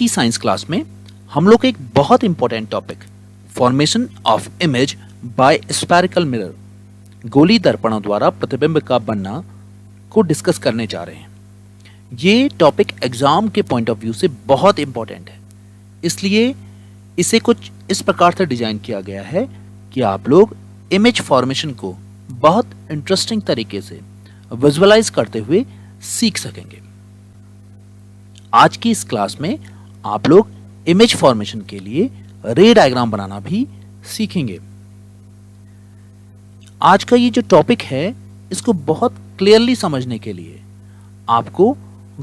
की science class में हम लोग एक बहुत important topic formation of image by spherical mirror गोली दर्पणों द्वारा प्रतिबिंब का बनना को डिस्कस करने जा रहे हैं। ये टॉपिक एग्जाम के पॉइंट ऑफ व्यू से बहुत इंपॉर्टेंट है, इसलिए इसे कुछ इस प्रकार से डिजाइन किया गया है कि आप लोग इमेज फॉर्मेशन को बहुत इंटरेस्टिंग तरीके से विजुअलाइज करते हुए सीख सकेंगे। आज की इस क्लास में आप लोग इमेज फॉर्मेशन के लिए रे डायग्राम बनाना भी सीखेंगे। आज का ये जो टॉपिक है इसको बहुत क्लियरली समझने के लिए आपको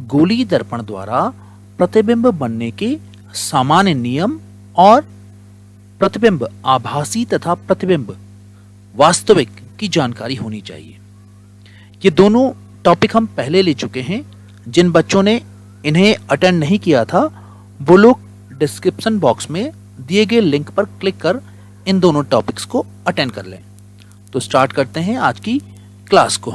गोली दर्पण द्वारा प्रतिबिंब बनने के सामान्य नियम और प्रतिबिंब आभासी तथा प्रतिबिंब वास्तविक की जानकारी होनी चाहिए। ये दोनों टॉपिक हम पहले ले चुके हैं। जिन बच्चों ने इन्हें अटेंड नहीं किया था वो लोग डिस्क्रिप्शन बॉक्स में दिए गए लिंक पर क्लिक कर इन दोनों टॉपिक्स को अटेंड कर लें। तो स्टार्ट करते हैं आज की क्लास को।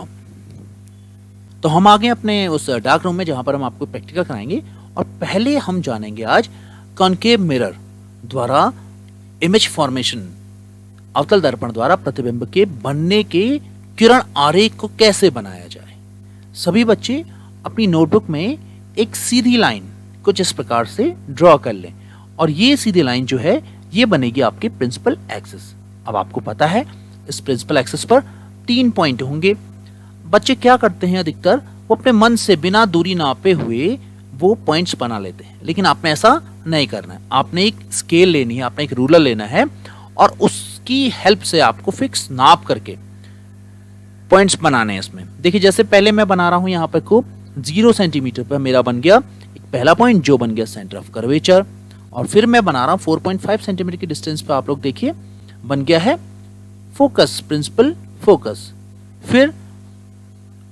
हम आ गए अपने उस डार्क रूम में जहां पर हम आपको प्रैक्टिकल कराएंगे और पहले हम जानेंगे आज कॉनकेव मिरर द्वारा इमेज फॉर्मेशन अवतल दर्पण द्वारा प्रतिबिंब के बनने के किरण आरेख को कैसे बनाया जाए। सभी बच्चे अपनी नोटबुक में एक सीधी लाइन कुछ इस प्रकार से ड्रॉ कर लें और ये सीधी लाइन जो है ये बनेगी आपके प्रिंसिपल एक्सिस। अब आपको पता है इस प्रिंसिपल एक्सिस पर 3 पॉइंट होंगे। बच्चे क्या करते हैं, अधिकतर वो अपने मन से बिना दूरी नापे हुए वो पॉइंट्स बना लेते हैं, लेकिन आपने ऐसा नहीं करना है। आपने एक स्केल लेनी है, आपने एक रूलर लेना है और उसकी हेल्प से आपको फिक्स नाप करके पॉइंट्स बनाने हैं। इसमें देखिए जैसे पहले मैं बना रहा हूं यहाँ पे को 0 सेंटीमीटर पर मेरा बन गया एक पहला पॉइंट जो बन गया सेंटर ऑफ कर्वेचर, और फिर मैं बना रहा हूं 4.5 सेंटीमीटर की डिस्टेंस पे आप लोग देखिए बन गया है फोकस, प्रिंसिपल फोकस। फिर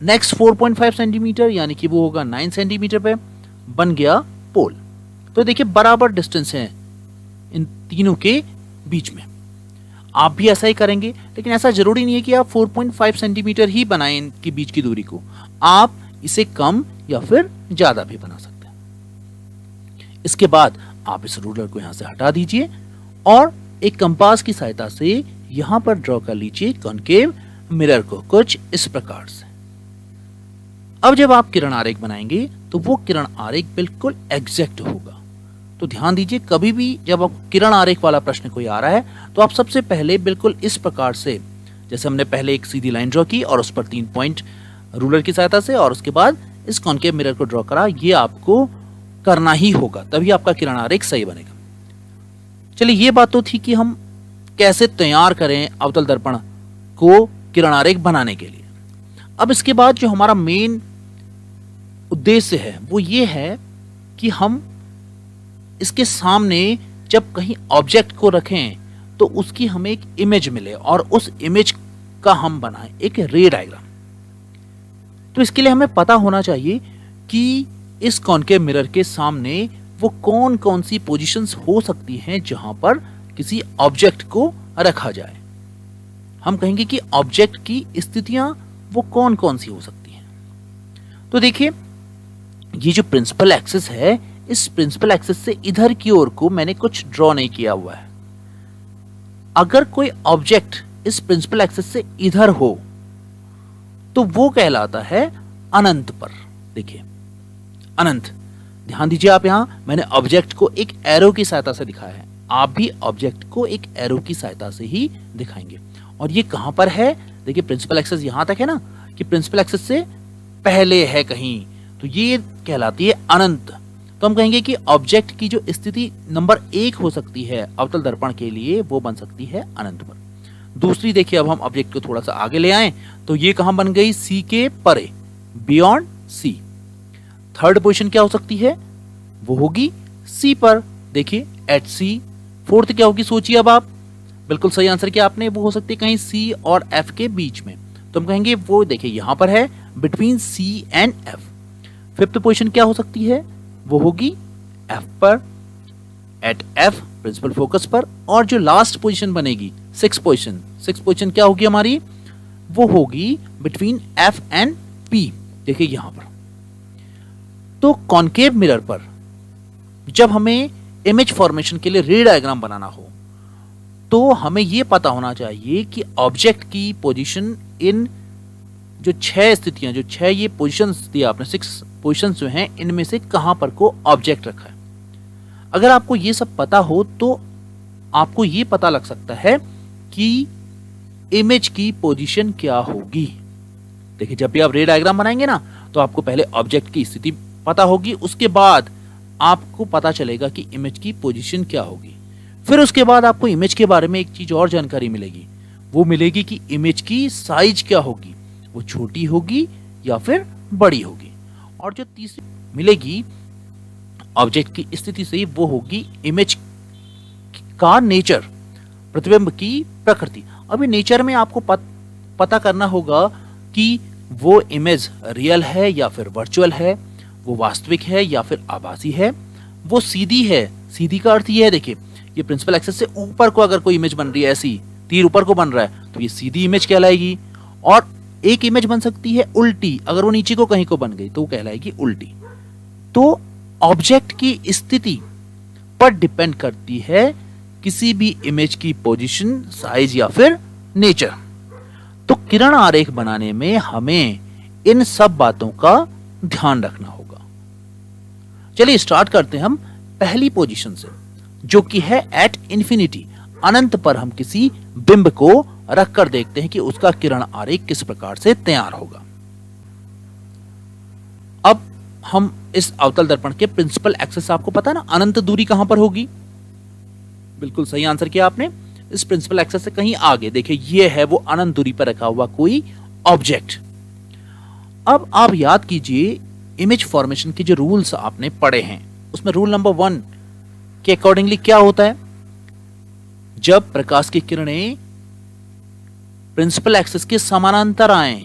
नेक्स्ट 4.5 सेंटीमीटर यानी कि वो होगा 9 सेंटीमीटर पे बन गया पोल। तो देखिए बराबर डिस्टेंस है इन तीनों के बीच में। आप भी ऐसा ही करेंगे, लेकिन ऐसा जरूरी नहीं है कि आप 4.5 सेंटीमीटर ही बनाएं इनके बीच की दूरी को, आप इसे कम या फिर ज्यादा भी बना सकते हैं। इसके बाद आप इस रूलर को यहां से हटा दीजिए और एक कंपास की सहायता से यहां पर ड्रॉ कर लीजिए कॉनकेव मिरर को कुछ इस प्रकार से। अब जब आप किरण आरेख बनाएंगे तो वो किरण आरेख बिल्कुल एग्जैक्ट होगा। तो ध्यान दीजिए, कभी भी जब आप किरण आरेख वाला प्रश्न कोई आ रहा है तो आप सबसे पहले बिल्कुल इस प्रकार से, जैसे हमने पहले एक सीधी लाइन ड्रॉ की और उस पर 3 पॉइंट रूलर की सहायता से और उसके बाद इस कॉनकेव मिरर को ड्रॉ करा, ये आपको करना ही होगा, तभी आपका किरण आरेख सही बनेगा। चलिए ये बात तो थी कि हम कैसे तैयार करें अवतल दर्पण को किरण आरेख बनाने के लिए। अब इसके बाद जो हमारा मेन उद्देश्य है वो ये है कि हम इसके सामने जब कहीं ऑब्जेक्ट को रखें तो उसकी हमें एक इमेज मिले और उस इमेज का हम बनाएं एक रे डायग्राम। तो इसके लिए हमें पता होना चाहिए कि इस कॉनकेव मिरर के सामने वो कौन कौन सी पोजीशंस हो सकती हैं जहां पर किसी ऑब्जेक्ट को रखा जाए। हम कहेंगे कि ऑब्जेक्ट की स्थितियां वो कौन कौन सी हो सकती हैं। तो देखिए ये जो प्रिंसिपल एक्सिस है, इस प्रिंसिपल एक्सिस से इधर की ओर को मैंने कुछ ड्रॉ नहीं किया हुआ है। अगर कोई ऑब्जेक्ट इस प्रिंसिपल एक्सिस से इधर हो तो वो कहलाता है अनंत पर। देखिए अनंत, ध्यान दीजिए आप, यहां मैंने ऑब्जेक्ट को एक एरो की सहायता से दिखाया है, आप भी ऑब्जेक्ट को एक एरो की सहायता से ही दिखाएंगे। और ये कहां पर है, देखिए प्रिंसिपल एक्सिस यहां तक है ना, कि प्रिंसिपल एक्सिस से पहले है कहीं, तो ये कहलाती है अनंत। तो हम कहेंगे कि ऑब्जेक्ट की जो स्थिति नंबर 1 हो सकती है अवतल दर्पण के लिए वो बन सकती है अनंत पर। दूसरी देखिए, अब हम ऑब्जेक्ट को थोड़ा सा आगे ले आए तो ये कहां बन गई, सी के परे, बियॉन्ड सी। थर्ड पोजीशन क्या हो सकती है, वो होगी सी पर, देखिए एट सी। फोर्थ क्या होगी, सोचिए अब आप, बिल्कुल सही आंसर क्या आपने, वो हो सकती है कहीं सी और एफ के बीच में, तो हम कहेंगे वो देखिए यहां पर है between C and F. Fifth position क्या हो सकती है, वो होगी एफ पर, एट एफ प्रिंसिपल फोकस पर। और जो लास्ट पोजीशन बनेगी सिक्स पोजीशन क्या होगी हमारी, वो होगी बिटवीन एफ एंड पी, देखिए यहां पर। तो कॉनकेव मिरर पर जब हमें इमेज फॉर्मेशन के लिए रे डायग्राम बनाना हो तो हमें यह पता होना चाहिए कि ऑब्जेक्ट की पोजीशन इन जो 6 स्थितियां, जो 6 ये पोजीशंस दिया आपने, 6 पोजीशंस जो हैं, इनमें से कहां पर को ऑब्जेक्ट रखा है। अगर आपको ये सब पता हो तो आपको ये पता लग सकता है कि इमेज की पोजीशन क्या होगी। देखिए, जब भी आप रे डायग्राम बनाएंगे ना तो आपको पहले ऑब्जेक्ट की स्थिति पता होगी, उसके बाद आपको पता चलेगा कि इमेज की पोजीशन क्या होगी। फिर उसके बाद आपको इमेज के बारे में एक चीज और जानकारी मिलेगी, वो मिलेगी कि इमेज की साइज क्या होगी, वो छोटी होगी या फिर बड़ी होगी। और जो तीसरी मिलेगी ऑब्जेक्ट की स्थिति से, वो होगी इमेज का नेचर, प्रतिबिंब की प्रकृति। अभी नेचर में आपको पता करना होगा कि वो इमेज रियल है या फिर वर्चुअल है, वो वास्तविक है या फिर आभासी है, वो सीधी है। सीधी का अर्थ ये है, देखिए, ये प्रिंसिपल एक्सिस से ऊपर को अगर कोई इमेज बन रही है, ऐसी तीर ऊपर को बन रहा है, तो ये सीधी इमेज कहलाएगी। और एक इमेज बन सकती है उल्टी, अगर वो नीचे को कहीं को बन गई तो वो कहलाएगी उल्टी। तो ऑब्जेक्ट की स्थिति पर डिपेंड करती है किसी भी इमेज की पोजीशन, साइज या फिर नेचर। तो किरण आरेख बनाने में हमें इन सब बातों का ध्यान रखना होगा। चलिए स्टार्ट करते हैं हम पहली पोजीशन से, जो कि है एट इंफिनिटी। अनंत पर हम किसी बिंब को रखकर देखते हैं कि उसका किरण आरेख किस प्रकार से तैयार होगा। अब हम इस अवतल दर्पण के प्रिंसिपल एक्सिस, आपको पता है ना अनंत दूरी कहां पर होगी? बिल्कुल सही आंसर किया आपने। इस प्रिंसिपल एक्सिस से कहीं आगे देखिए, ये है वो अनंत दूरी पर रखा हुआ कोई ऑब्जेक्ट। अब आप याद कीजिए, इमेज फॉर्मेशन के जो रूल्स आपने पढ़े हैं उसमें रूल नंबर 1 के अकॉर्डिंगली क्या होता है? जब प्रकाश की किरणें प्रिंसिपल एक्सिस के समानांतर आए,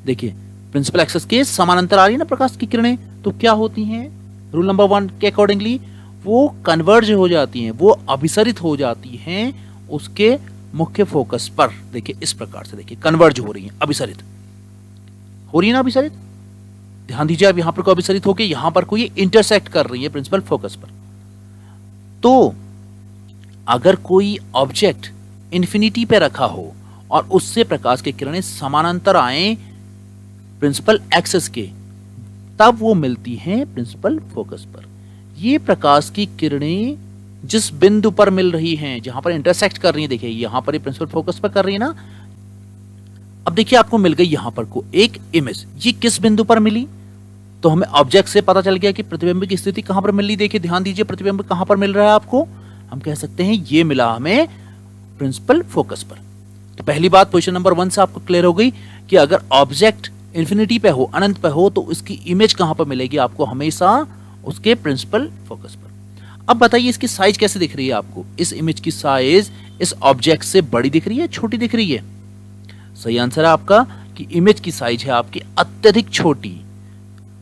देखिए प्रिंसिपल एक्सिस के समानांतर आ रही है ना प्रकाश की किरणें, तो क्या होती हैं? रूल नंबर 1 के अकॉर्डिंगली वो कन्वर्ज हो जाती हैं, वो अभिसरित हो जाती हैं उसके मुख्य फोकस पर। देखिए इस प्रकार से, देखिए कन्वर्ज हो रही है, अभिसरित हो रही है ना, अभिसरित। ध्यान दीजिए, अब यहां पर कोई अभिसरित होकर यहां पर कोई इंटरसेक्ट कर रही है प्रिंसिपल फोकस पर। तो अगर कोई ऑब्जेक्ट इंफिनिटी पे रखा हो और उससे प्रकाश की किरणें समानांतर आए प्रिंसिपल एक्सिस के, तब वो मिलती हैं प्रिंसिपल फोकस पर। ये प्रकाश की किरणें जिस बिंदु पर मिल रही हैं, जहां पर इंटरसेक्ट कर रही हैं, देखिए यहां पर ये प्रिंसिपल फोकस पर कर रही है ना। अब देखिए आपको मिल गई यहां पर को एक इमेज, ये किस बिंदु पर मिली? तो हमें ऑब्जेक्ट से पता चल गया कि प्रतिबिंब की स्थिति कहां पर मिल रही। देखिए ध्यान दीजिए, प्रतिबिंब कहां पर मिल रहा है आपको? हम कह सकते हैं ये मिला हमें प्रिंसिपल फोकस पर। तो पहली बात पोजीशन नंबर 1 से आपको क्लियर हो गई कि अगर ऑब्जेक्ट इंफिनिटी पे हो, अनंत पे हो, तो इसकी इमेज कहां पर मिलेगी आपको? हमेशा उसके प्रिंसिपल फोकस पर। अब बताइए इसकी साइज कैसे दिख रही है आपको? इस इमेज की साइज इस ऑब्जेक्ट से बड़ी दिख रही है, छोटी दिख रही है? सही आंसर है आपका कि इमेज की साइज है आपकी अत्यधिक छोटी।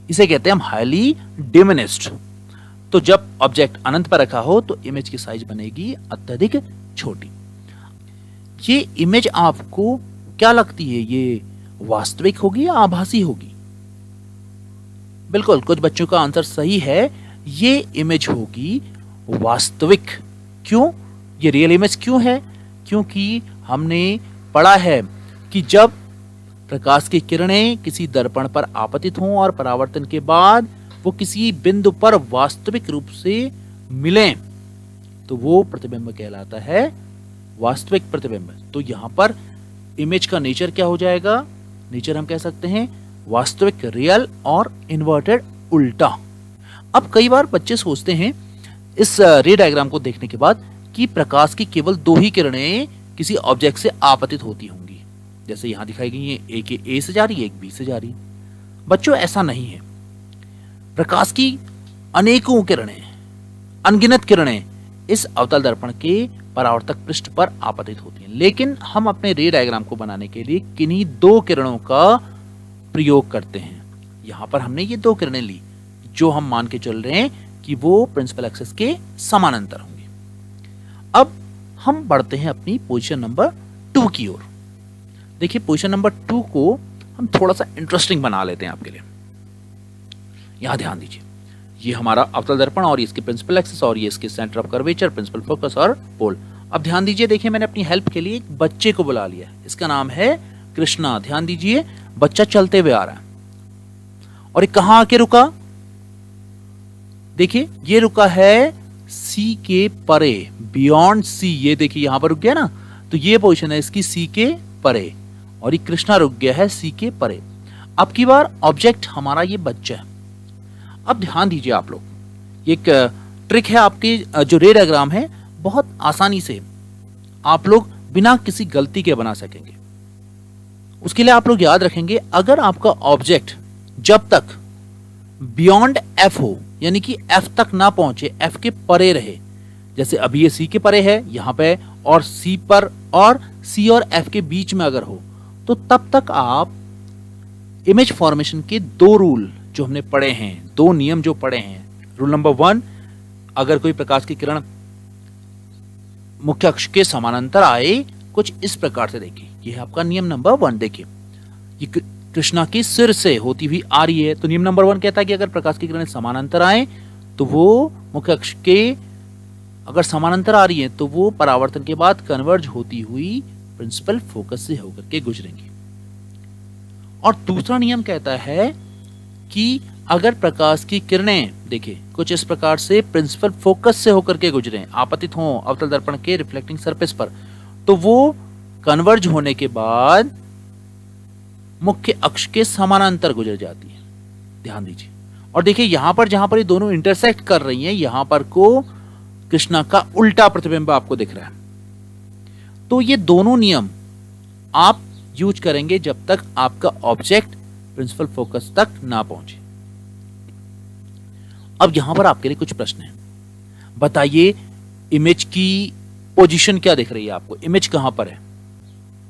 इसे कहते हैं हम हाईली डिमिनिश्ड। तो जब ऑब्जेक्ट अनंत पर रखा हो तो इमेज की साइज बनेगी अत्यधिक छोटी। ये इमेज आपको क्या लगती है, ये वास्तविक होगी या आभासी होगी? बिल्कुल, कुछ बच्चों का आंसर सही है, ये इमेज होगी वास्तविक। क्यों? ये रियल इमेज क्यों है? क्योंकि हमने पढ़ा है कि जब प्रकाश की किरणें किसी दर्पण पर आपतित हों और परावर्तन के बाद वो किसी बिंदु पर वास्तविक रूप से मिलें, तो वो प्रतिबिंब कहलाता है वास्तविक प्रतिबिंब। तो यहां पर इमेज का नेचर क्या हो जाएगा? नेचर हम कह सकते हैं वास्तविक, रियल और इन्वर्टेड, उल्टा। अब कई बार बच्चे सोचते हैं इस रे डायग्राम को देखने के बाद कि प्रकाश की केवल 2 ही किरणें किसी ऑब्जेक्ट से आपतित होती होंगी, जैसे यहां दिखाई गई है, एक ए से जा रही है, एक बी से जा रही है। बच्चों ऐसा नहीं है, प्रकाश की अनेकों किरणें, अनगिनत किरणें इस अवतल दर्पण के परावर्तक पृष्ठ पर आपतित होती हैं। लेकिन हम अपने रे डायग्राम को बनाने के लिए किन्हीं 2 किरणों का प्रयोग करते हैं। यहां पर हमने ये 2 किरणें ली जो हम मान के चल रहे हैं कि वो प्रिंसिपल एक्सिस के समानांतर होंगे। अब हम बढ़ते हैं अपनी पोजीशन नंबर 2 की ओर। देखिए पोजीशन नंबर 2 को हम थोड़ा सा इंटरेस्टिंग बना लेते हैं आपके लिए। यहां ध्यान दीजिए, ये हमारा अवतल दर्पण और ये इसके प्रिंसिपल एक्सिस और ये इसके centre of curvature, principal focus और पोल। अब ध्यान दीजिए, देखिए मैंने अपनी हेल्प के लिए एक बच्चे को बुला लिया, इसका नाम है कृष्णा। ध्यान दीजिए, बच्चा चलते हुए आ रहा है और ये कहां आके रुका? देखिए ये रुका है सी के परे, बियॉन्ड सी। ये देखिए यहां पर रुक गया ना, तो ये पोजीशन है इसकी सी के परे, और ये कृष्णा रुक गया है सी के परे। अब की बार ऑब्जेक्ट हमारा ये बच्चा है। अब ध्यान दीजिए आप लोग, एक ट्रिक है आपकी, जो रे डायग्राम है बहुत आसानी से आप लोग बिना किसी गलती के बना सकेंगे। उसके लिए आप लोग याद रखेंगे, अगर आपका ऑब्जेक्ट जब तक बियॉन्ड एफ हो, यानी कि एफ तक ना पहुंचे, एफ के परे रहे, जैसे अभी ये सी के परे है यहां पे, और सी पर और सी और एफ के बीच में अगर हो, तो तब तक आप इमेज फॉर्मेशन के दो रूल जो हमने पढ़े हैं, दो नियम जो पढ़े हैं। रूल नंबर 1, अगर कोई प्रकाश की किरण मुख्य अक्ष के समानांतर आए, कुछ इस प्रकार से, देखिए ये है आपका नियम नंबर 1। देखिए ये कृष्णा की सिर से होती हुई आ रही है, तो नियम नंबर 1 कहता है कि अगर प्रकाश की किरणें समानांतर आए तो वो मुख्य अक्ष के, अगर समानांतर आ रही है तो वो परावर्तन के बाद कन्वर्ज होती हुई प्रिंसिपल फोकस से होकर के गुजरेंगी। और दूसरा नियम कहता है कि अगर प्रकाश की किरणें, देखिए कुछ इस प्रकार से प्रिंसिपल फोकस से होकर के गुजरें, आपतित हों अवतल दर्पण के रिफ्लेक्टिंग सरफेस पर, तो वो कन्वर्ज होने के बाद मुख्य अक्ष के समानांतर गुजर जाती है। ध्यान दीजिए, और देखिए यहां पर जहां पर ये दोनों इंटरसेक्ट कर रही हैं, यहां पर को कृष्णा का उल्टा प्रतिबिंब आपको दिख रहा है। तो ये दोनों नियम आप यूज करेंगे जब तक आपका ऑब्जेक्ट प्रिंसिपल फोकस तक ना पहुंचे। अब यहां पर आपके लिए कुछ प्रश्न हैं। बताइए इमेज की पोजीशन क्या दिख रही है आपको? इमेज कहां पर है?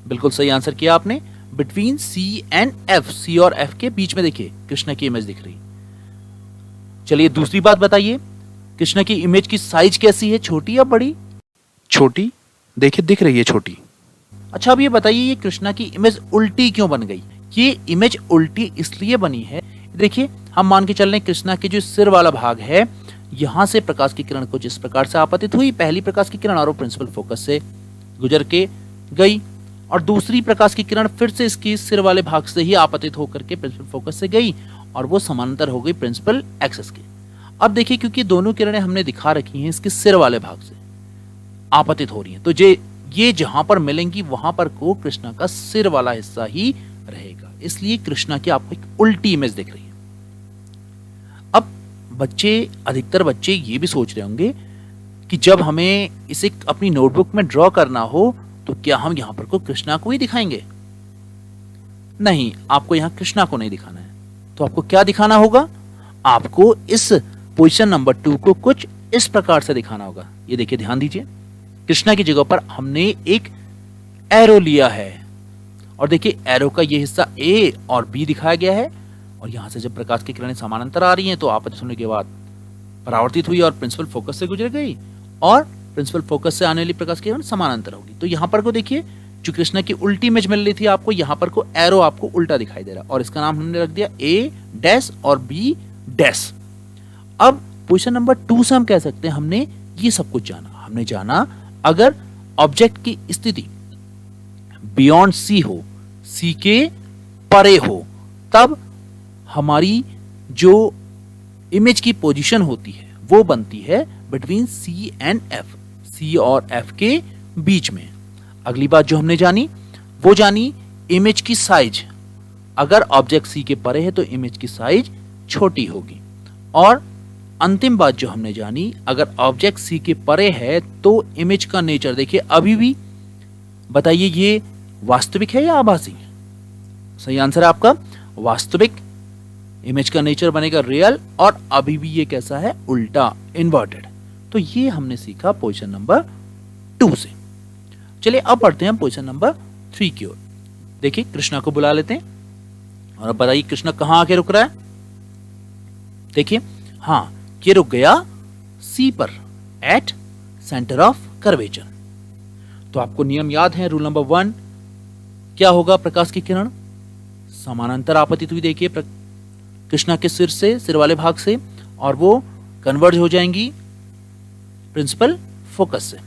बिल्कुल सही आंसर किया आपने, बिटवीन सी एंड एफ, सी और एफ के बीच में देखिए कृष्णा की इमेज दिख रही। चलिए दूसरी बात बताइए, कृष्णा की इमेज की साइज कैसी है, छोटी या बड़ी? छोटी, देखिए दिख रही है छोटी। अच्छा अब ये बताइए, ये कृष्णा की इमेज उल्टी क्यों बन गई? ये इमेज उल्टी इसलिए बनी है, देखिए हम मान के चल रहे हैं कृष्णा के जो सिर वाला भाग है, यहां से प्रकाश की किरण कुछ इस प्रकार से आपतित हुई, पहली प्रकाश की किरण और वो प्रिंसिपल फोकस से गुजर के गई, और दूसरी प्रकाश की किरण फिर से इसकी सिर वाले भाग से ही आपतित होकर के प्रिंसिपल फोकस से गई, और वो समांतर हो गई प्रिंसिपल एक्सिस के। अब देखिए क्योंकि दोनों किरणें हमने दिखा रखी हैं इसके सिर वाले भाग से आपतित हो रही हैं, तो ये जहां पर मिलेंगी वहां पर को कृष्णा का सिर वाला हिस्सा ही रहेगा, इसलिए कृष्णा की आपको एक उल्टी इमेज दिख रही है। अब अधिकतर बच्चे ये भी सोच रहे होंगे कि जब हमें इसे अपनी नोटबुक में ड्रॉ करना हो तो क्या हम यहां पर को कृष्णा को ही दिखाएंगे? नहीं, आपको यहां कृष्णा को नहीं दिखाना है, तो आपको क्या दिखाना होगा? आपको इस पोजीशन नंबर 2 को कुछ इस प्रकार से दिखाना होगा। ये देखिए ध्यान दीजिए, कृष्णा की जगह पर हमने एक एरो लिया है, और देखिए एरो का ये हिस्सा ए और बी दिखाया गया है, और यहां से जब प्रकाश की किरणें समानांतर आ रही हैं तो आपतित होने के बाद परावर्तित हुई और प्रिंसिपल फोकस से गुजर गई, और प्रिंसिपल फोकस से आने वाली प्रकाश की किरण समानांतर होगी। तो यहां पर को देखिए जो कृष्णा की उल्टी इमेज मिल रही थी आपको, यहां पर को एरो आपको उल्टा दिखाई दे रहा, और इसका नाम हमने रख दिया ए डैश और बी डैश। अब पोजीशन नंबर 2 से हम कह सकते हैं हमने ये सब कुछ जाना। हमने जाना अगर ऑब्जेक्ट की स्थिति बियॉन्ड सी हो, सी के परे हो, तब हमारी जो इमेज की पोजीशन होती है वो बनती है बिटवीन सी एंड एफ, सी और एफ के बीच में। अगली बात जो हमने जानी वो जानी इमेज की साइज। अगर ऑब्जेक्ट सी के परे है तो इमेज की साइज छोटी होगी। और अंतिम बात जो हमने जानी, अगर ऑब्जेक्ट सी के परे है तो इमेज का नेचर, देखिए अभी भी बताइए ये वास्तविक है या आभासी? सही आंसर है आपका वास्तविक। इमेज का नेचर बनेगा रियल, और अभी भी ये कैसा है? उल्टा, इन्वर्टेड। तो ये हमने सीखा पोजीशन नंबर 2 से। चलिए अब पढ़ते हैं पोजीशन नंबर 3 की ओर। देखिए कृष्णा को बुला लेते हैं, और अब बताइए कृष्णा कहां आके रुक रहा है? देखिए हाँ, ये रुक गया सी पर, एट सेंटर ऑफ कर्वेचर। तो आपको नियम याद है, रूल नंबर 1 क्या होगा? प्रकाश की किरण समानांतर आपतित हुई, देखिए कृष्णा के सिर से, सिर वाले भाग से, और वो कन्वर्ज हो जाएंगी प्रिंसिपल फोकस से,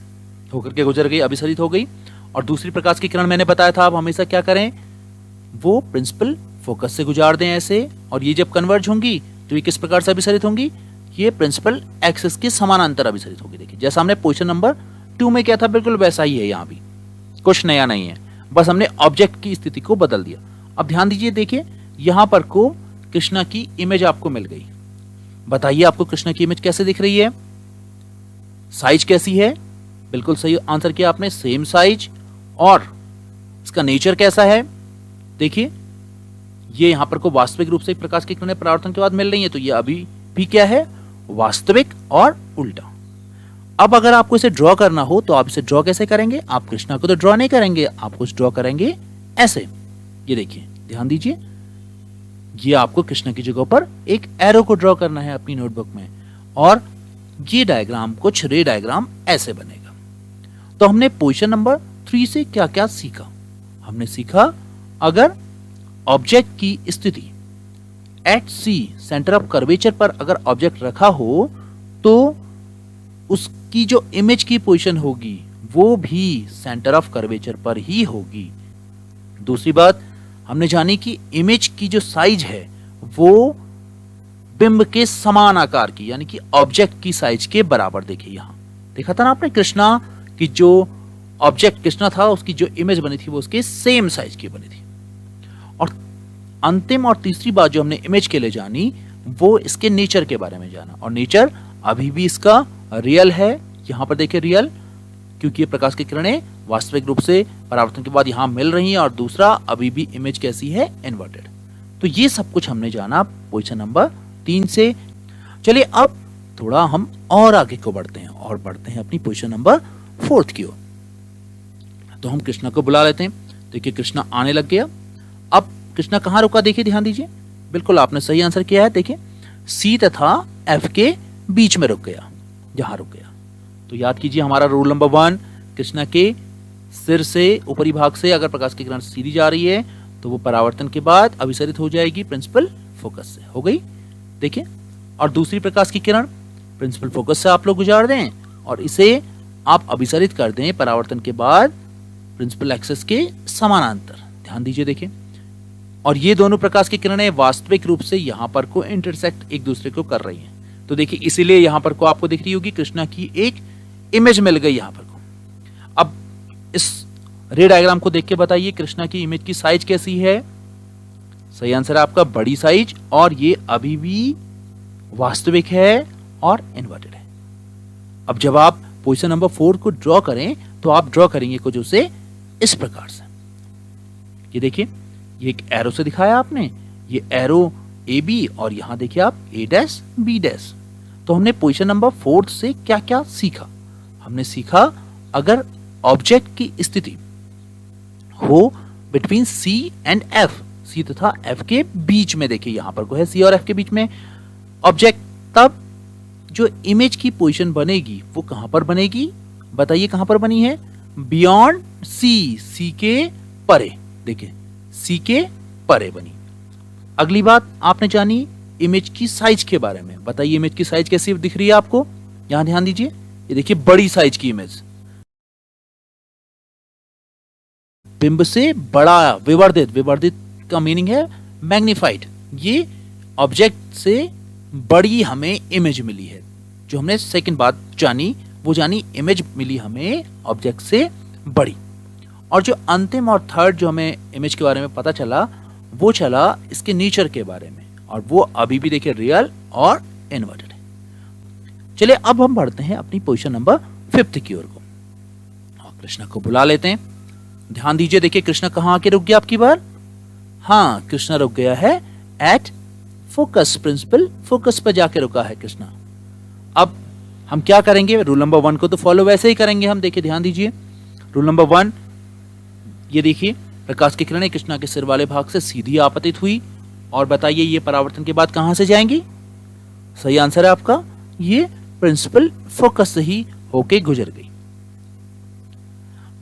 होकर के गुजर गई, अभिसरित हो गई। और दूसरी प्रकाश की किरण मैंने बताया था आप हमेशा क्या करें, वो प्रिंसिपल फोकस से गुजार दें ऐसे, और ये जब कन्वर्ज होंगी तो ये किस प्रकार से अभिसरित होंगी, ये प्रिंसिपल एक्सिस के समानांतर अभिसरित होगी। देखिए जैसा हमने पोजीशन नंबर 2 में किया था बिल्कुल वैसा ही है, यहाँ भी कुछ नया नहीं है, बस हमने ऑब्जेक्ट की स्थिति को बदल दिया। अब ध्यान दीजिए, देखिए यहां पर को कृष्णा की इमेज आपको मिल गई। बताइए आपको कृष्णा की इमेज कैसे दिख रही है, साइज कैसी है, बिल्कुल सही आंसर किया आपने, सेम साइज। और इसका नेचर कैसा है, देखिए ये यहां पर को वास्तविक रूप से प्रकाश की किरणें परावर्तन के बाद मिल रही है, तो ये अभी भी क्या है, वास्तविक और उल्टा। अब अगर आपको इसे ड्रॉ करना हो तो आप इसे ड्रॉ कैसे करेंगे, आप कृष्णा को तो ड्रॉ नहीं करेंगे, आप कुछ ड्रॉ करेंगे ऐसे। ये देखिए ध्यान दीजिए, ये आपको कृष्णा की जगह पर एक एरो को ड्रॉ करना है अपनी नोटबुक में, और ये डायग्राम कुछ रे डायग्राम ऐसे बनेगा। तो हमने पोजीशन नंबर 3 से क्या क्या सीखा, हमने सीखा अगर ऑब्जेक्ट की स्थिति at C centre of curvature पर अगर ऑब्जेक्ट रखा हो तो उसकी जो इमेज की पोजीशन होगी वो भी सेंटर ऑफ कर्वेचर पर ही होगी। दूसरी बात हमने जानी कि इमेज की जो साइज है वो बिंब के समान आकार की, यानी कि ऑब्जेक्ट की साइज के बराबर। देखिए यहां देखा था ना आपने, कृष्णा की जो ऑब्जेक्ट कृष्णा था उसकी जो इमेज बनी थी वो उसके सेम साइज की बनी थी। और अंतिम और तीसरी बात जो हमने इमेज के लिए जानी वो इसके नेचर के बारे में जाना, और नेचर अभी भी इसका रियल है। यहां पर देखिए रियल, क्योंकि ये प्रकाश की किरणें वास्तविक रूप से परावर्तन के बाद यहां मिल रही हैं, और दूसरा अभी भी इमेज कैसी है, इन्वर्टेड। तो ये सब कुछ हमने जाना पोजीशन नंबर 3 से। चलिए अब थोड़ा हम और आगे को बढ़ते हैं और बढ़ते हैं अपनी पोजीशन नंबर 4 की ओर। तो हम कृष्णा को बुला लेते हैं। देखिए कृष्णा आने लग गया। अब कृष्णा कहां रुका, देखिए ध्यान दीजिए, बिल्कुल आपने सही आंसर किया है। देखिए सी तथा एफ के बीच में रुक गया, यहां रुक गया। तो याद कीजिए हमारा रूल नंबर 1, कृष्णा के सिर से ऊपरी भाग से अगर प्रकाश की किरण सीधी जा रही है तो वो परावर्तन के बाद अभिसरित हो जाएगी प्रिंसिपल फोकस से, हो गई। देखिए और दूसरी प्रकाश की किरण प्रिंसिपल फोकस से आप लोग गुजार दें और इसे आप अभिसरित कर दें परावर्तन के बाद प्रिंसिपल एक्सिस के समानांतर। ध्यान दीजिए देखिए, और ये दोनों प्रकाश की किरणें वास्तविक रूप से यहां पर को इंटरसेक्ट एक दूसरे को कर रही हैं। तो देखिए इसीलिए यहां पर को आपको दिख रही होगी कृष्णा की एक इमेज मिल गई यहां पर को। अब इस रे डायग्राम को देख के बताइए कृष्णा की इमेज की साइज कैसी है। सही आंसर है आपका बड़ी साइज, और ये अभी भी वास्तविक है और इन्वर्टेड है। अब जब आप पोजीशन नंबर 4 को ड्रॉ करें तो आप ड्रॉ करेंगे कुछ उसे इस प्रकार से। ये देखिए ये एक एरो से दिखाया आपने, ये एरो ए बी, और यहां देखिए आप ए डैश बी डैश। तो हमने पोजीशन नंबर 4 से क्या क्या सीखा, हमने सीखा अगर ऑब्जेक्ट की स्थिति हो बिटवीन सी एंड एफ, सी तथा एफ के बीच में, देखिए यहां पर को है सी और एफ के बीच में ऑब्जेक्ट, तब जो इमेज की पोजीशन बनेगी वो कहां पर बनेगी, बताइए कहां पर बनी है, बियॉन्ड सी, सी के परे। देखिए सी के परे बनी। अगली बात आपने जानी इमेज की साइज के बारे में। बताइए इमेज की साइज कैसी दिख रही है आपको, यहां ध्यान दीजिए, ये देखिए बड़ी साइज की इमेज, बिंब से बड़ा, विवर्धित, विवर्धित का मीनिंग है मैग्निफाइड। ये ऑब्जेक्ट से बड़ी हमें इमेज मिली है। जो हमने सेकंड बात जानी वो जानी इमेज मिली हमें ऑब्जेक्ट से बड़ी। और जो अंतिम और थर्ड जो हमें इमेज के बारे में पता चला वो चला इसके नेचर के बारे में, और वो अभी भी देखिए रियल और इन्वर्टेड है। चलिए अब हम बढ़ते हैं अपनी पोजीशन नंबर 5 की ओर को, और कृष्णा को बुला लेते हैं। ध्यान दीजिए देखिए कृष्णा कहां आके रुक गया आपकी बार, हाँ कृष्णा रुक गया है एट फोकस, प्रिंसिपल फोकस पर जाके रुका है कृष्णा। अब हम क्या करेंगे, रूल नंबर 1 को तो फॉलो वैसे ही करेंगे हम। देखिए ध्यान दीजिए रूल नंबर 1, ये देखिए प्रकाश की किरणें कृष्णा के सिर वाले भाग से सीधी आपतित हुई, और बताइए ये परावर्तन के बाद कहां से जाएंगी, सही आंसर है आपका ये प्रिंसिपल फोकस से ही होके गुजर गई।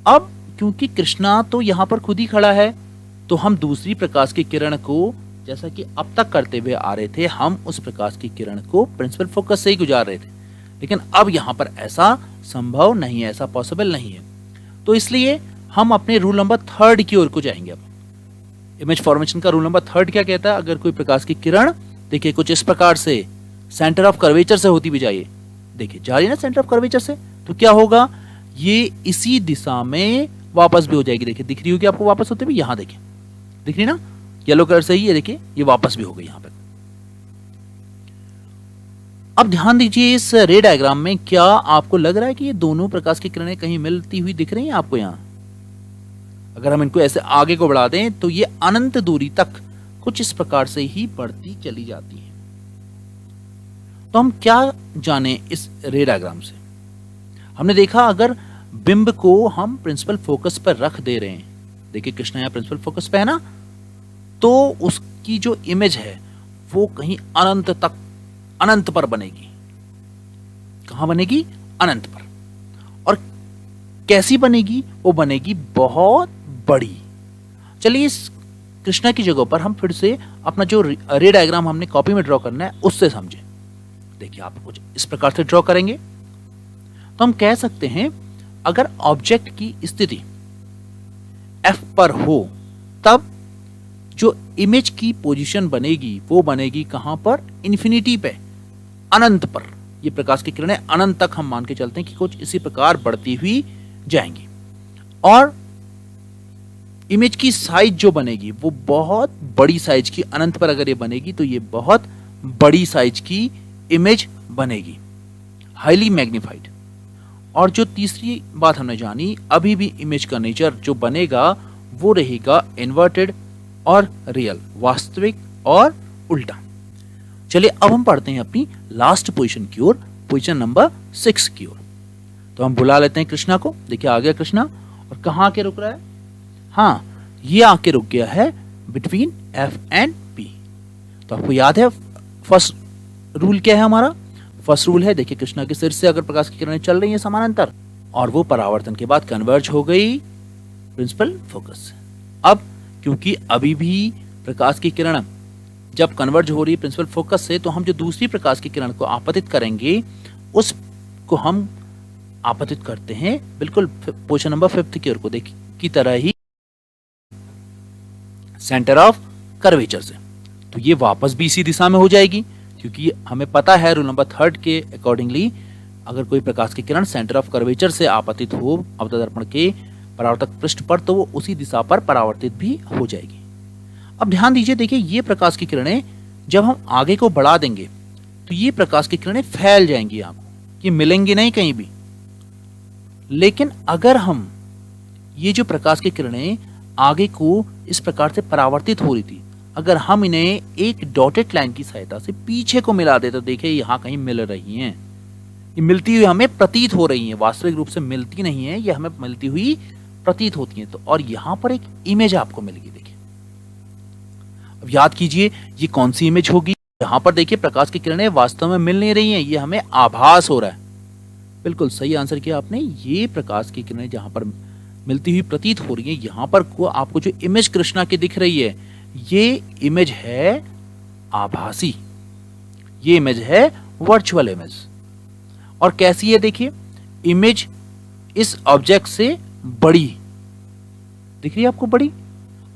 अब क्योंकि कृष्णा तो यहां पर खुद ही खड़ा है तो हम दूसरी प्रकाश की किरण को जैसा कि अब तक करते हुए आ रहे थे, हम उस प्रकाश की किरण को प्रिंसिपल फोकस से ही गुजार रहे थे, लेकिन अब यहाँ पर ऐसा संभव नहीं है, ऐसा पॉसिबल नहीं है। तो इसलिए हम अपने रूल नंबर 3 की ओर को जाएंगे। अब इमेज फॉर्मेशन का रूल नंबर 3 क्या कहता है? अगर कोई प्रकाश की किरण देखिए कुछ इस प्रकार से सेंटर ऑफ कर्वेचर से होती हुई जाइए, देखिए जा रही है ना सेंटर ऑफ कर्वेचर से, तो क्या होगा, ये इसी दिशा में वापस भी हो जाएगी। देखिए दिख रही होगी आपको वापस होते हुए, यहां देखिए दिख रही ना, येलो कलर से ही ये देखिए ये वापस भी हो गई यहां पर। अब ध्यान दीजिए इस रे डायग्राम में, क्या आपको लग रहा है कि ये दोनों प्रकाश की किरणें कहीं मिलती हुई दिख रही हैं आपको? यहां अगर हम इनको ऐसे आगे को बढ़ा दें तो ये अनंत दूरी तक कुछ इस प्रकार से ही बढ़ती चली जाती है। तो हम क्या जाने इस रे डायग्राम से? हमने देखा अगर बिंब को हम प्रिंसिपल फोकस पर रख दे रहे हैं, देखिए कृष्णा यहाँ प्रिंसिपल फोकस पे है ना, तो उसकी जो इमेज है वो कहीं अनंत तक, अनंत पर बनेगी। कहां बनेगी? अनंत पर। और कैसी बनेगी? वो बनेगी बहुत बड़ी। चलिए इस कृष्णा की जगह पर हम फिर से अपना जो रे डायग्राम हमने कॉपी में ड्रॉ करना है उससे समझें। देखिए आप कुछ इस प्रकार से ड्रॉ करेंगे तो हम कह सकते हैं अगर ऑब्जेक्ट की स्थिति F पर हो तब जो इमेज की पोजीशन बनेगी वो बनेगी कहां पर? इन्फिनिटी पे, अनंत पर। ये प्रकाश की किरणें अनंत तक हम मान के चलते हैं कि कुछ इसी प्रकार बढ़ती हुई जाएंगी। और इमेज की साइज जो बनेगी वो बहुत बड़ी साइज की, अनंत पर अगर ये बनेगी तो ये बहुत बड़ी साइज की इमेज बनेगी, हाईली मैग्नीफाइड। और जो तीसरी बात हमने जानी, अभी भी इमेज का नेचर जो बनेगा वो रहेगा इन्वर्टेड और रियल, वास्तविक और उल्टा। चलिए अब हम पढ़ते हैं अपनी लास्ट पोजीशन की ओर, पोजीशन नंबर 6 की ओर। तो हम बुला लेते हैं कृष्णा को। देखिए आ गया कृष्णा, और कहां आके रुक रहा है? हाँ, ये आके रुक गया है बिटवीन F एंड P। तो आपको याद है फर्स्ट रूल क्या है हमारा? फर्स्ट रूल है, देखिए कृष्णा के सिर से अगर प्रकाश की किरणें चल रही हैं समानांतर और वो परावर्तन के बाद कन्वर्ज हो गई प्रिंसिपल फोकस से। अब क्योंकि अभी भी प्रकाश की किरण जब कन्वर्ज हो रही है प्रिंसिपल फोकस से, तो हम जो दूसरी प्रकाश की किरण को आपतित करेंगे उसको हम आपतित करते हैं बिल्कुल पोजीशन नंबर 5 की ओर को, देखिए की तरह ही सेंटर ऑफ कर्वेचर से। तो ये वापस भी इसी दिशा में हो जाएगी, क्योंकि हमें पता है रूल नंबर 3 के अकॉर्डिंगली अगर कोई प्रकाश की किरण सेंटर ऑफ कर्वेचर से आपतित हो अवतल दर्पण के परावर्तक पृष्ठ पर, तो वो उसी दिशा पर परावर्तित भी हो जाएगी। अब ध्यान दीजिए, देखिए ये प्रकाश की किरणें जब हम आगे को बढ़ा देंगे तो ये प्रकाश की किरणें फैल जाएंगी, आपको ये मिलेंगी नहीं कहीं भी। लेकिन अगर हम ये जो प्रकाश की किरणें आगे को इस प्रकार से परावर्तित हो रही थी, अगर हम इन्हें एक डॉटेड लाइन की सहायता से पीछे को मिला दे तो देखिए यहां कहीं मिल रही हैं, ये मिलती हुई हमें प्रतीत हो रही हैं, वास्तविक रूप से मिलती नहीं है, ये हमें मिलती हुई प्रतीत होती हैं। तो और यहां पर एक इमेज आपको मिलेगी। देखिए अब याद कीजिए ये कौन सी इमेज होगी? यहां पर देखिए प्रकाश की किरणें वास्तव में मिल नहीं रही हैं, ये हमें आभास हो रहा है। बिल्कुल सही आंसर किया आपने। ये प्रकाश की किरणें जहां पर मिलती हुई प्रतीत हो रही है, यहां पर को आपको जो इमेज कृष्णा की दिख रही है ये इमेज है आभासी, ये इमेज है वर्चुअल इमेज। और कैसी है? देखिए इमेज इस ऑब्जेक्ट से बड़ी दिख रही है आपको, बड़ी,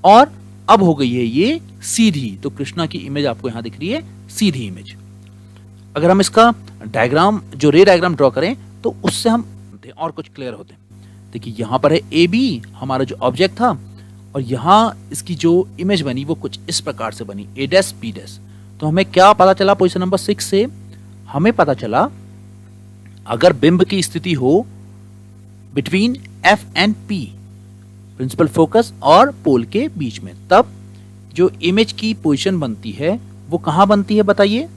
और अब हो गई है ये सीधी। तो कृष्णा की इमेज आपको यहां दिख रही है सीधी इमेज। अगर हम इसका डायग्राम जो रे डायग्राम ड्रॉ करें तो उससे हम और कुछ क्लियर होते हैं। देखिए यहां पर है ए बी हमारा जो ऑब्जेक्ट था, और यहां इसकी जो इमेज बनी वो कुछ इस प्रकार से बनी A डैश B डैश। तो हमें क्या पता चला पोजीशन नंबर 6 से? हमें पता चला अगर बिंब की स्थिति हो between F and P, principal focus और पोल के बीच में, तब जो इमेज की पोजीशन बनती है वो कहां बनती है बताइए?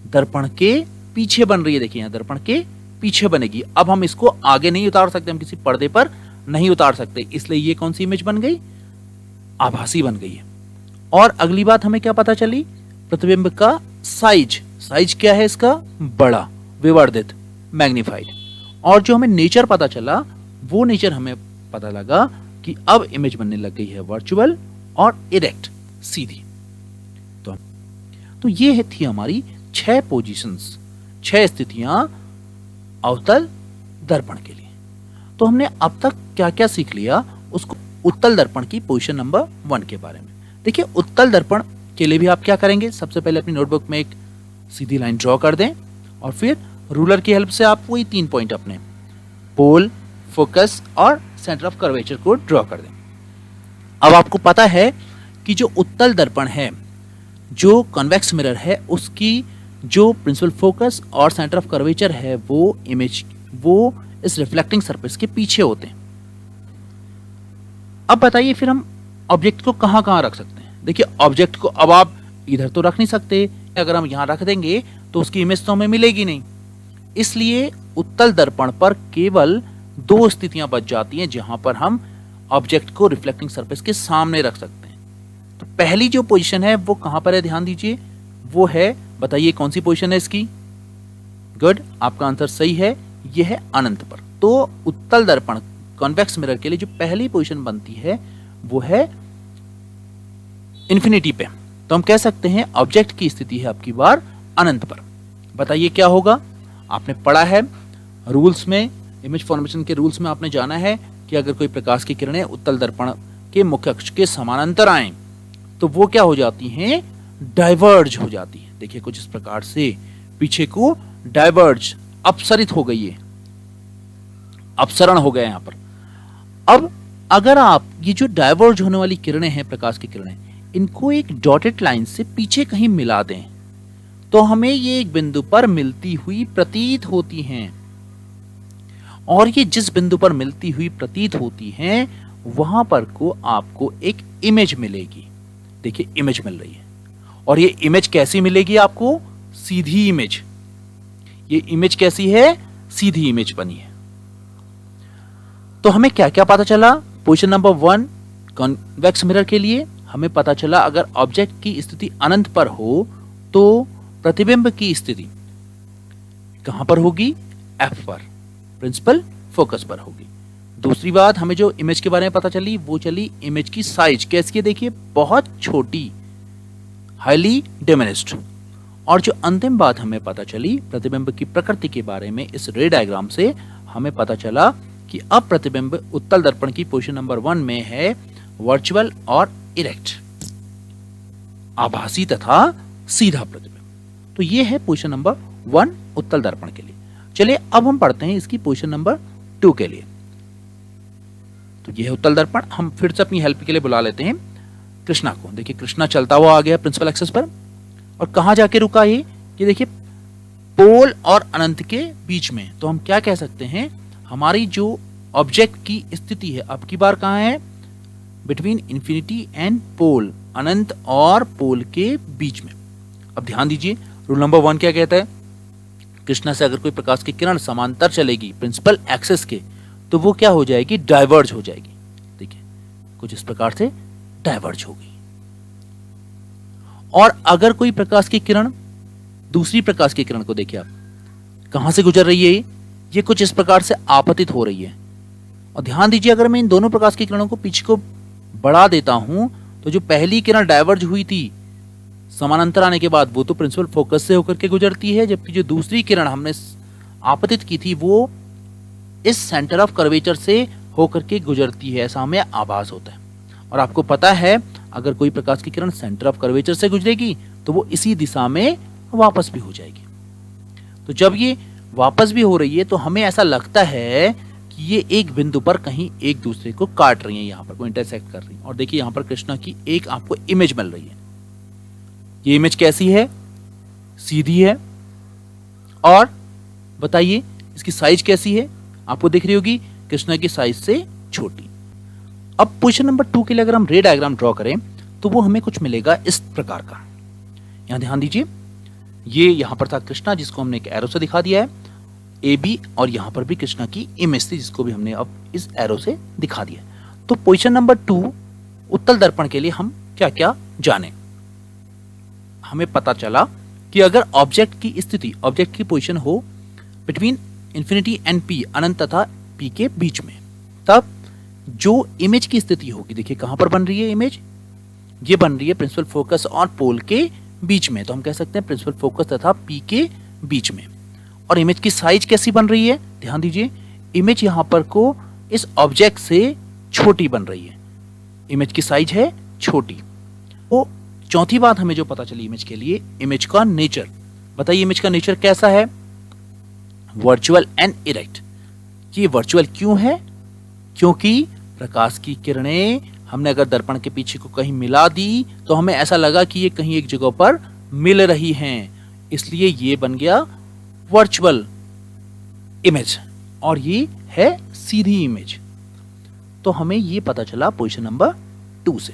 दर्पण के पीछे बन रही है। देखिए यहां दर्पण के पीछे बनेगी। अब हम इसको आगे नहीं उतार सकते, हम किसी पर्दे पर नहीं उतार सकते, इसलिए ये कौन सी इमेज बन गई? आभासी बन गई है। और अगली बात हमें क्या पता चली? प्रतिबिंब का साइज, साइज क्या है इसका? बड़ा, विवर्धित, मैग्नीफाइड। और जो हमें नेचर पता चला वो नेचर हमें पता लगा कि अब इमेज बनने लग गई है वर्चुअल और इरेक्ट, सीधी। तो ये थी हमारी 6 पोजीशंस, 6 स्थितियां अवतल दर्पण के लिए। तो हमने अब तक क्या क्या सीख लिया, उसको उत्तल दर्पण की पोजीशन नंबर 1 के बारे में। देखिए, उत्तल दर्पण के लिए भी आप क्या करेंगे, सबसे पहले अपनी नोटबुक में एक सीधी लाइन ड्रॉ कर दें और फिर रूलर की हेल्प से आप वही 3 पॉइंट अपने पोल, फोकस और सेंटर ऑफ कर्वेचर को ड्रॉ कर दें। अब आपको पता है कि जो उत्तल दर्पण है, जो कॉन्वेक्स मिरर है, उसकी जो प्रिंसिपल फोकस और सेंटर ऑफ कर्वेचर है वो इस रिफ्लेक्टिंग सरफेस के पीछे होते हैं। अब बताइए फिर हम ऑब्जेक्ट को कहां कहां रख सकते हैं। देखिए, ऑब्जेक्ट को अब आप इधर तो रख नहीं सकते, अगर हम यहां रख देंगे तो उसकी इमेज तो हमें मिलेगी नहीं। इसलिए उत्तल दर्पण पर केवल 2 स्थितियां बच जाती हैं जहां पर हम ऑब्जेक्ट को रिफ्लेक्टिंग सरफेस के सामने रख सकते हैं। तो पहली जो पोजीशन है वो कहां पर है, ध्यान दीजिए, वो है, बताइए कौन सी पोजीशन है इसकी। गुड, आपका आंसर सही है, यह है अनंत पर। तो उत्तल दर्पण कॉन्वेक्स मिरर के लिए जो पहली पोजीशन बनती है वो है इंफिनिटी पे। तो हम कह सकते हैं ऑब्जेक्ट की स्थिति है आपकी बार अनंत पर। बताइए क्या होगा, आपने पढ़ा है रूल्स में, इमेज फॉर्मेशन के रूल्स में आपने जाना है कि अगर कोई प्रकाश की किरणें उत्तल दर्पण के मुख्य अक्ष के समानांतर आए तो वो क्या हो जाती हैं, डाइवर्ज हो जाती है। देखिए, कुछ इस प्रकार से पीछे को डाइवर्ज, अपसरित हो गई है, अपसरण हो गया यहां पर। अब अगर आप ये जो डाइवर्ज होने वाली किरणें हैं, प्रकाश की किरणें, इनको एक डॉटेड लाइन से पीछे कहीं मिला दें तो हमें ये एक बिंदु पर मिलती हुई प्रतीत होती हैं। और ये जिस बिंदु पर मिलती हुई प्रतीत होती हैं वहां पर को आपको एक इमेज मिलेगी। देखिए, इमेज मिल रही है और ये इमेज कैसी मिलेगी आपको, सीधी इमेज। ये इमेज कैसी है, सीधी इमेज बनी है। तो हमें क्या क्या पता चला, पोजीशन नंबर 1 कॉन्वेक्स मिरर के लिए हमें पता चला अगर ऑब्जेक्ट की स्थिति अनंत पर हो तो प्रतिबिंब की स्थिति कहां पर होगी, एफ पर, प्रिंसिपल फोकस पर होगी। दूसरी बात हमें जो इमेज के बारे में पता चली वो चली इमेज की साइज कैसी है, देखिए बहुत छोटी, हाईली डिमिनिश्ड। और जो अंतिम बात हमें पता चली प्रतिबिंब की प्रकृति के बारे में, इस रे डायग्राम से हमें पता चला कि अब प्रतिबिंब उत्तल दर्पण की पोजीशन नंबर 1 में है वर्चुअल और इरेक्ट, आभासी तथा सीधा प्रतिबिंब। तो ये है पोजीशन नंबर 1 उत्तल दर्पण के लिए। चलिए अब हम पढ़ते हैं इसकी पोजीशन नंबर 2 के लिए। तो ये है उत्तल दर्पण। हम फिर से अपनी हेल्प के लिए बुला लेते हैं कृष्णा को। देखिए, कृष्णा चलता हुआ आ गया प्रिंसिपल एक्सिस पर और कहां जाके रुका ये देखिए पोल और अनंत के बीच में। तो हम क्या कह सकते हैं, हमारी जो ऑब्जेक्ट की स्थिति है अब की बार कहां है, बिटवीन इंफिनिटी एंड पोल, अनंत और पोल के बीच में। अब ध्यान दीजिए, रूल नंबर 1 क्या कहता है, कृष्णा से अगर कोई प्रकाश की किरण समांतर चलेगी प्रिंसिपल एक्सिस के तो वो क्या हो जाएगी, डाइवर्ज हो जाएगी। देखिए, कुछ इस प्रकार से डाइवर्ज होगी। और अगर कोई प्रकाश की किरण दूसरी प्रकाश की किरण को देखिए आप कहां से गुजर रही है, ये कुछ इस प्रकार से आपतित हो रही है। और ध्यान दीजिए, अगर मैं इन दोनों प्रकाश की किरणों को पीछे को बढ़ा देता हूं तो जो पहली किरण डाइवर्ज हुई थी समानांतर आने के बाद वो तो प्रिंसिपल फोकस से होकर के गुजरती है, जबकि जो दूसरी किरण हमने आपतित की थी वो इस सेंटर ऑफ कर्वेचर से होकर के गुजरती है, ऐसा हमें आभास होता है। और आपको पता है अगर कोई प्रकाश की किरण सेंटर ऑफ कर्वेचर से गुजरेगी तो वो इसी दिशा में वापस भी हो जाएगी। तो जब ये वापस भी हो रही है तो हमें ऐसा लगता है कि ये एक बिंदु पर कहीं एक दूसरे को काट रही है, यहाँ पर कोई इंटरसेक्ट कर रही है। और देखिए यहाँ पर कृष्णा की एक आपको इमेज मिल रही है। ये इमेज कैसी है, सीधी है। और बताइए इसकी साइज कैसी है, आपको दिख रही होगी कृष्णा की साइज से छोटी। अब पोजीशन नंबर 2 के लिए अगर हम रे डायग्राम ड्रॉ करें तो वो हमें कुछ मिलेगा इस प्रकार का। यहां ध्यान दीजिए, ये यहां पर था कृष्णा जिसको हमने एक एरो से दिखा दिया है ए बी, और यहां पर भी कृष्णा की इमेज थी जिसको भी हमने अब इस एरो से दिखा दिया। तो पोजीशन नंबर 2 उत्तल दर्पण के लिए हम क्या क्या जाने, हमें पता चला कि अगर ऑब्जेक्ट की स्थिति, ऑब्जेक्ट की पोजीशन हो बिटवीन इंफिनिटी एंड पी, अनंत तथा पी के बीच में, तब जो इमेज की स्थिति होगी, देखिए कहां पर बन रही है इमेज, ये बन रही है प्रिंसिपल फोकस और पोल के बीच में, तो हम कह सकते हैं प्रिंसिपल फोकस तथा पी के बीच में। और इमेज की साइज कैसी बन रही है, ध्यान दीजिए, इमेज यहां पर को इस ऑब्जेक्ट से छोटी बन रही है, इमेज की साइज है छोटी। तो चौथी बात हमें जो पता चली इमेज के लिए, इमेज का नेचर। बताइए इमेज का नेचर कैसा है, वर्चुअल एंड इरेक्ट। ये वर्चुअल क्यों है, क्योंकि प्रकाश की किरणें हमने अगर दर्पण के पीछे को कहीं मिला दी तो हमें ऐसा लगा कि ये कहीं एक जगह पर मिल रही हैं, इसलिए ये बन गया वर्चुअल इमेज, और ये है सीधी इमेज। तो हमें ये पता चला पोजीशन नंबर 2 से।